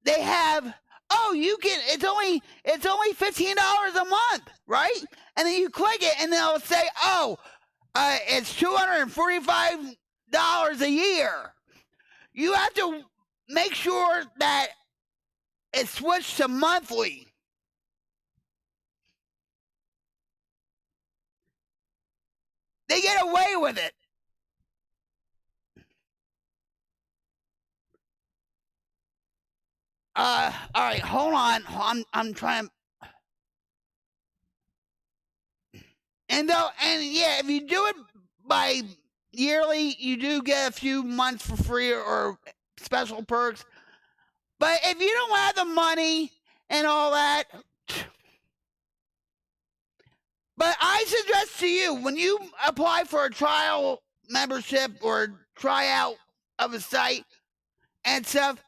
they have, oh, you can, it's only $15 a month, right? And then you click it, and they'll say, oh, it's $245 a year. You have to make sure that it's switched to monthly. They get away with it. All right, hold on. I'm trying. And yeah, if you do it by yearly, you do get a few months for free or special perks. But if you don't have the money and all that, but I suggest to you, when you apply for a trial membership or tryout of a site and stuff,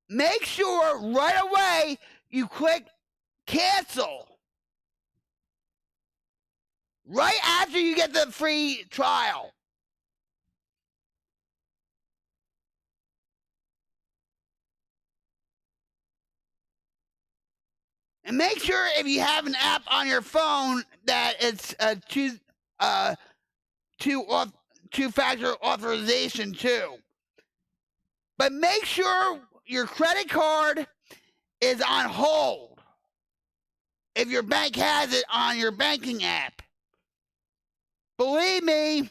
make sure right away you click cancel. Right after you get the free trial. And make sure if you have an app on your phone that it's two-factor authorization too. But make sure your credit card is on hold if your bank has it on your banking app. Believe me,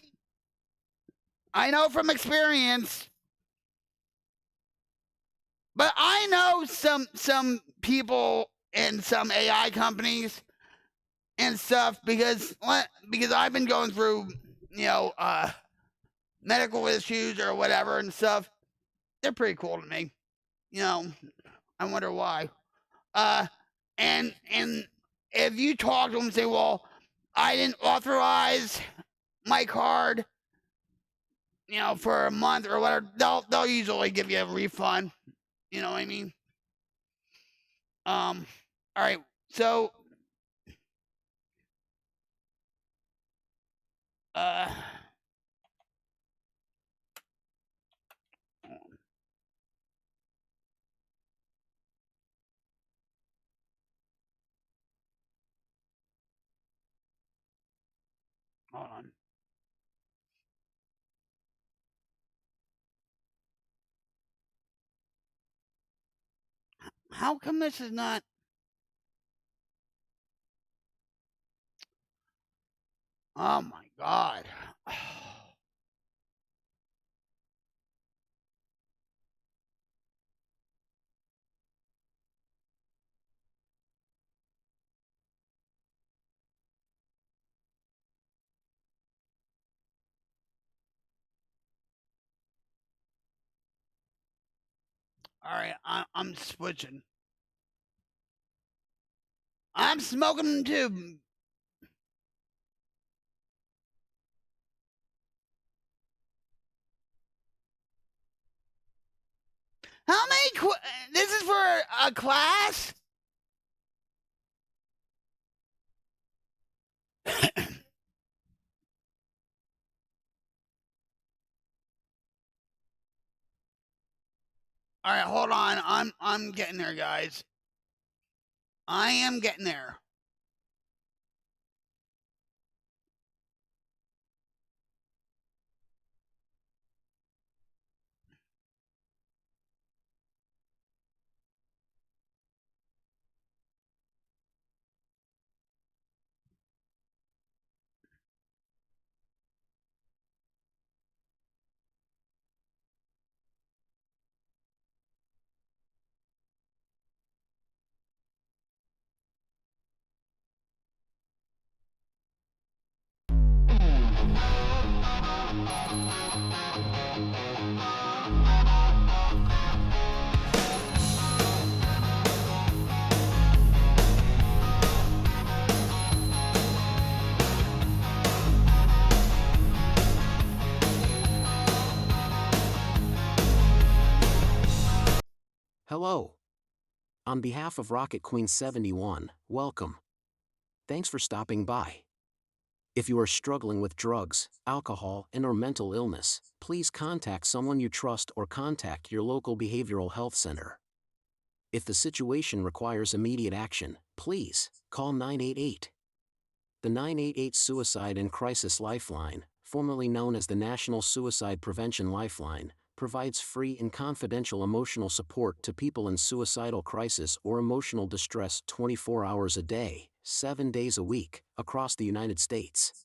I know from experience. But I know some people in some AI companies and stuff because I've been going through, medical issues or whatever and stuff. They're pretty cool to me. I wonder why. And if you talk to them and say, well, I didn't authorize my card, for a month or whatever, they'll usually give you a refund. You know what I mean? All right. So, hold on. How come this is not? Oh my God. All right, I'm switching. I'm smoking too. How many? This is for a class. All right, hold on. I'm getting there, guys. I am getting there. Hello. On behalf of Rocket Queen 71, welcome. Thanks for stopping by. If you are struggling with drugs, alcohol, and/or mental illness, please contact someone you trust or contact your local behavioral health center. If the situation requires immediate action, please call 988. The 988 Suicide and Crisis Lifeline, formerly known as the National Suicide Prevention Lifeline, provides free and confidential emotional support to people in suicidal crisis or emotional distress 24 hours a day, 7 days a week, across the United States.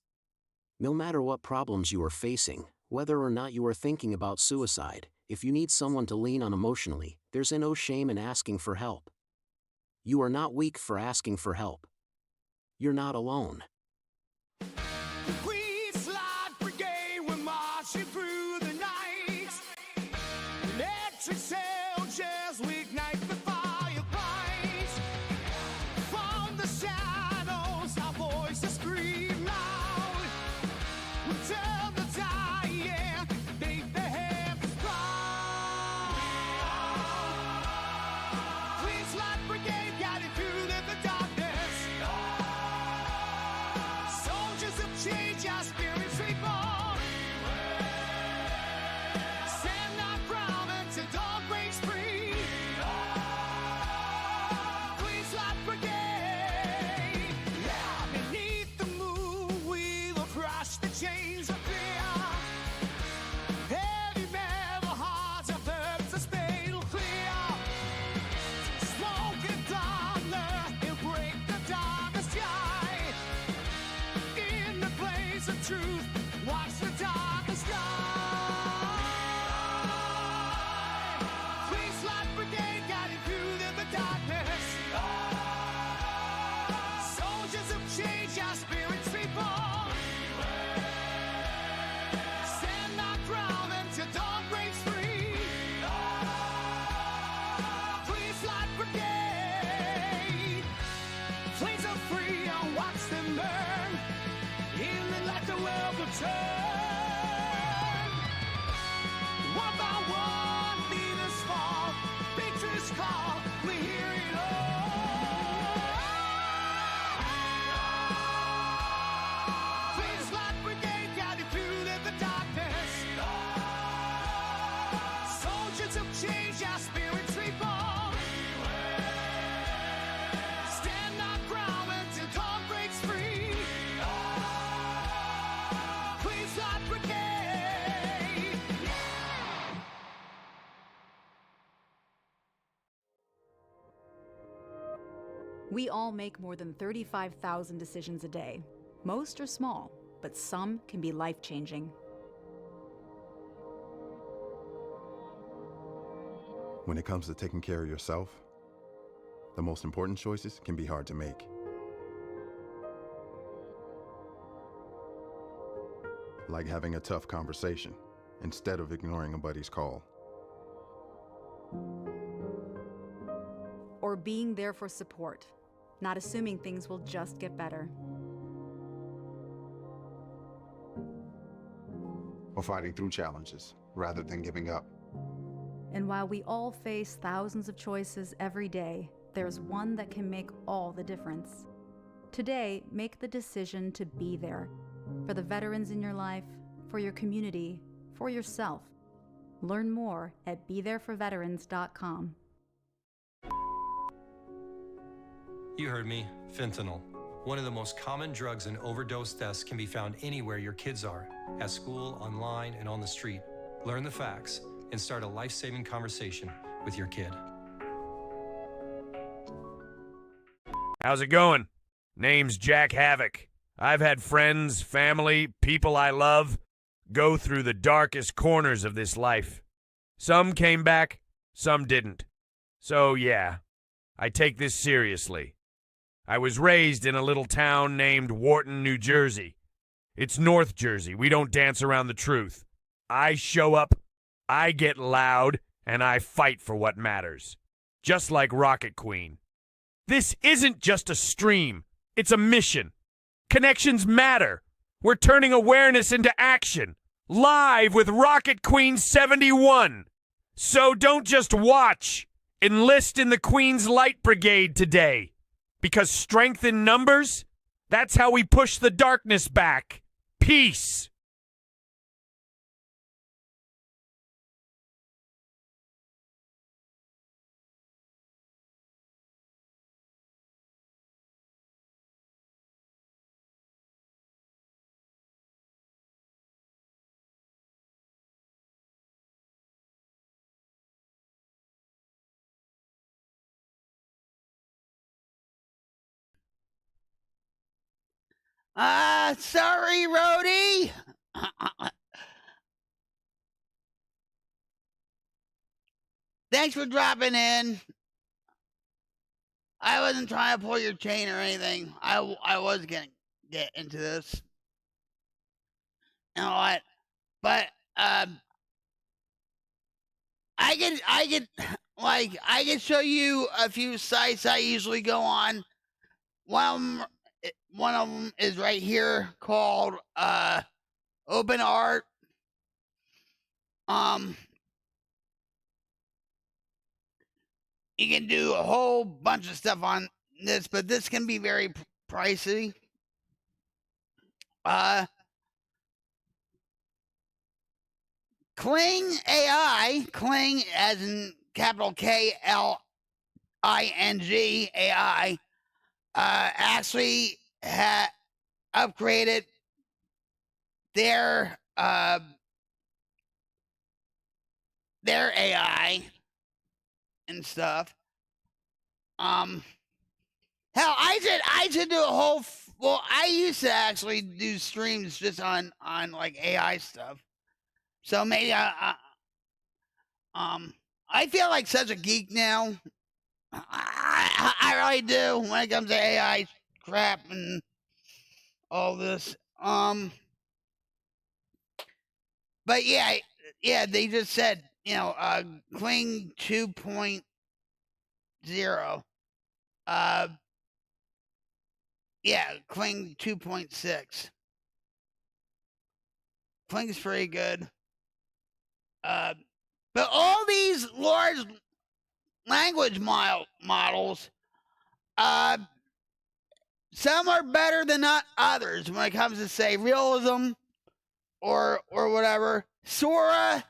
No matter what problems you are facing, whether or not you are thinking about suicide, if you need someone to lean on emotionally, there's no shame in asking for help. You are not weak for asking for help. You're not alone. We slide brigade, we're marching through the night. Electric soldiers, we ignite the fireplace. From the shadows, our voices scream loud. We tell the dying, beneath the heavens proud. We slide brigade, guiding through the darkness. Soldiers of change, our spirits reborn. Stand our ground until dawn breaks free. Please light brigade. Yeah. Beneath the moon, we will crush the chains of fear. Heavy metal hearts of earth, the spade will clear. Smoke and thunder, it'll break the darkest sky. In the place of truth, watch the darkest sky. Please light brigade, guiding through the darkness. Soldiers of change, our spirits reborn. Stand our ground until dawn breaks free. Please light brigade. Flames are free, and watch them burn. Healing like the world will turn. One by one, leaders fall. Victory's call, we hear it all. Please light brigade, guiding through the darkness. Soldiers of change, our spirits reborn. Stand our ground until dawn breaks free. Please light brigade. We all make more than 35,000 decisions a day. Most are small, but some can be life-changing. When it comes to taking care of yourself, the most important choices can be hard to make. Like having a tough conversation instead of ignoring a buddy's call. Or being there for support, not assuming things will just get better. Or fighting through challenges rather than giving up. And while we all face thousands of choices every day, there's one that can make all the difference. Today, make the decision to be there. For the veterans in your life, for your community, for yourself. Learn more at BeThereForVeterans.com. You heard me, fentanyl. One of the most common drugs and overdose deaths can be found anywhere your kids are, at school, online, and on the street. Learn the facts and start a life-saving conversation with your kid. How's it going? Name's Jack Havoc. I've had friends, family, people I love go through the darkest corners of this life. Some came back, some didn't. So yeah, I take this seriously. I was raised in a little town named Wharton, New Jersey. It's North Jersey. We don't dance around the truth. I show up, I get loud, and I fight for what matters. Just like Rocket Queen. This isn't just a stream. It's a mission. Connections matter. We're turning awareness into action. Live with Rocket Queen 71. So don't just watch. Enlist in the Queen's Light Brigade today. Because strength in numbers, that's how we push the darkness back. Peace. Sorry, Rhodey. Thanks for dropping in. I wasn't trying to pull your chain or anything. I was gonna get into this. You know what? But I can like I can show you a few sites I usually go on. One of them is right here called Open Art. You can do a whole bunch of stuff on this, but this can be very pricey. Kling AI, Kling as in capital KLING AI, actually upgraded their AI and stuff. Hell, I should do a whole. Well, I used to actually do streams just on like AI stuff. So maybe I feel like such a geek now. I really do when it comes to AI crap and all this. But yeah, they just said, you know, Kling 2.0. Yeah, Kling 2.6. Kling's pretty good. But all these large language models, some are better than others when it comes to, say, realism or whatever. Sora,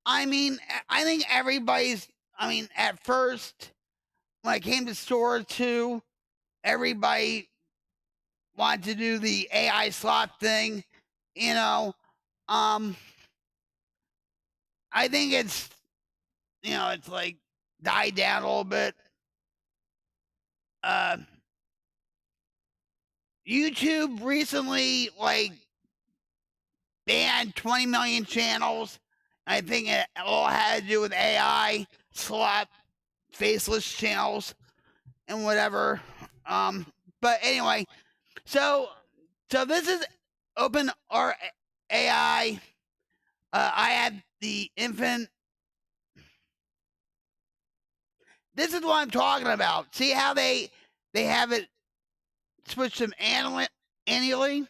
I mean, I think everybody's, I mean, at first, when it came to Sora 2, everybody wanted to do the AI slot thing, you know. I think it's, you know, it's like died down a little bit. YouTube recently like banned 20 million channels. I think it all had to do with AI, slot, faceless channels, and whatever. But anyway, so this is Open Art AI. I had the infant. This is what I'm talking about. See how they have it switched to annually?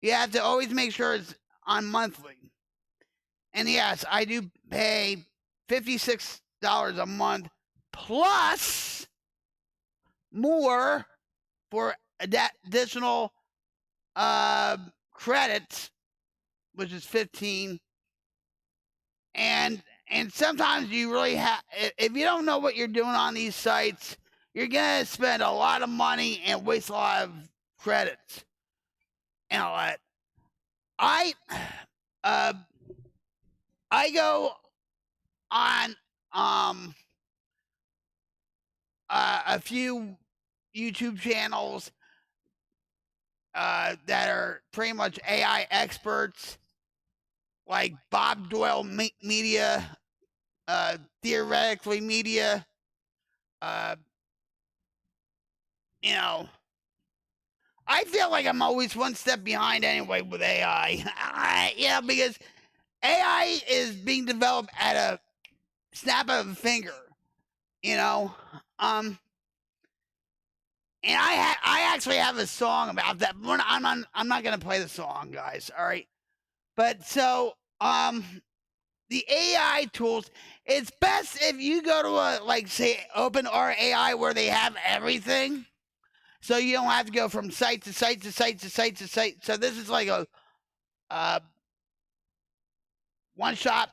You have to always make sure it's on monthly. And yes, I do pay $56 a month plus more for additional credits, which is 15. And sometimes you really have, if you don't know what you're doing on these sites, you're gonna spend a lot of money and waste a lot of credits. You know what? I go on a few YouTube channels that are pretty much AI experts, like Bob Doyle Media, Theoretically Media. You know, I feel like I'm always one step behind anyway with AI. Yeah, because AI is being developed at a snap of a finger, you know. And I actually have a song about that. I'm not gonna play the song, guys. All right, but so the AI tools. It's best if you go to a like say Open AI where they have everything, so you don't have to go from site to site to site to site to site. So this is like a one-stop